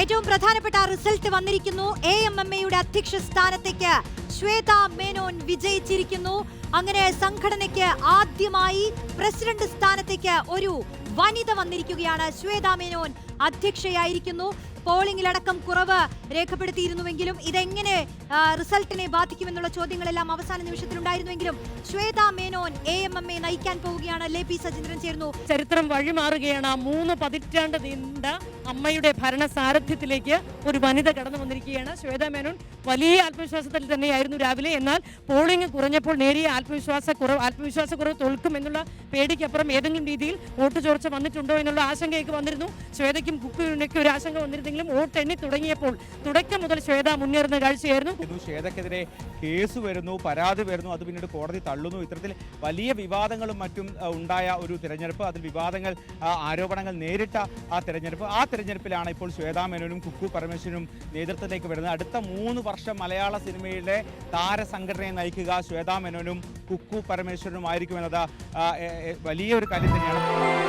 ഏറ്റവും പ്രധാനപ്പെട്ട റിസൾട്ട് വന്നിരിക്കുന്നു. AMMAയുടെ അധ്യക്ഷ സ്ഥാനത്തേക്ക് ശ്വേത മേനോൻ വിജയിച്ചിരിക്കുന്നു. അങ്ങനെ സംഘടനയ്ക്ക് ആദ്യമായി പ്രസിഡന്റ് സ്ഥാനത്തേക്ക് ഒരു വനിത വന്നിരിക്കുകയാണ്. ശ്വേത മേനോൻ അധ്യക്ഷയായിരിക്കുന്നു. പോളിംഗിലടക്കം കുറവ് രേഖപ്പെടുത്തിയിരുന്നുവെങ്കിലും ഇതെങ്ങനെ റിസൾട്ടിനെ ബാധിക്കുമെന്നുള്ള ചോദ്യങ്ങളെല്ലാം അവസാന നിമിഷത്തിലുണ്ടായിരുന്നുവെങ്കിലും ശ്വേത മേനോൻ AMMA നയിക്കാൻ പോവുകയാണ്. പി സജീന്ദ്രൻ ചേർന്നു. ചരിത്രം വഴിമാറുകയാണ്. 3 പതിറ്റാണ്ട് നീണ്ട അമ്മയുടെ ഭരണസാരഥ്യത്തിലേക്ക് ഒരു വനിത കടന്നു വന്നിരിക്കുകയാണ്. ശ്വേത മേനോൻ വലിയ ആത്മവിശ്വാസത്തിൽ തന്നെയായിരുന്നു രാവിലെ. എന്നാൽ പോളിംഗ് കുറഞ്ഞപ്പോൾ നേരിയ ആത്മവിശ്വാസക്കുറവ് തോൽക്കും എന്നുള്ള പേടിക്കപ്പുറം ഏതെങ്കിലും രീതിയിൽ വോട്ട് ചോർച്ച വന്നിട്ടുണ്ടോ എന്നുള്ള ആശങ്കയൊക്കെ വന്നിരുന്നു. ശ്വേതയ്ക്കും കുക്കുവിനൊക്കെ ഒരു ആശങ്ക വന്നിരുന്നെങ്കിലും വോട്ട് എണ്ണി തുടങ്ങിയപ്പോൾ തുടക്കം മുതൽ ശ്വേത മുന്നേറുന്ന കാഴ്ചയായിരുന്നു. ശ്വേതക്കെതിരെ കേസ് വരുന്നു, പരാതി വരുന്നു, അത് പിന്നീട് കോടതി തള്ളുന്നു. ഇത്തരത്തിൽ വലിയ വിവാദങ്ങളും മറ്റും ഉണ്ടായ ഒരു തിരഞ്ഞെടുപ്പ്, അതിൽ വിവാദങ്ങൾ ആരോപണങ്ങൾ നേരിട്ട ആ തിരഞ്ഞെടുപ്പിലാണ് ഇപ്പോൾ ശ്വേത മേനോനും കുക്കു പരമേശ്വരനും നേതൃത്വത്തിലേക്ക് വരുന്നത്. അടുത്ത 3 വർഷം മലയാള സിനിമയിലെ താരസംഘടനയെ നയിക്കുക ശ്വേത മേനോനും കുക്കു പരമേശ്വരനും ആയിരിക്കുമെന്നത് വലിയൊരു കാര്യം തന്നെയാണ്.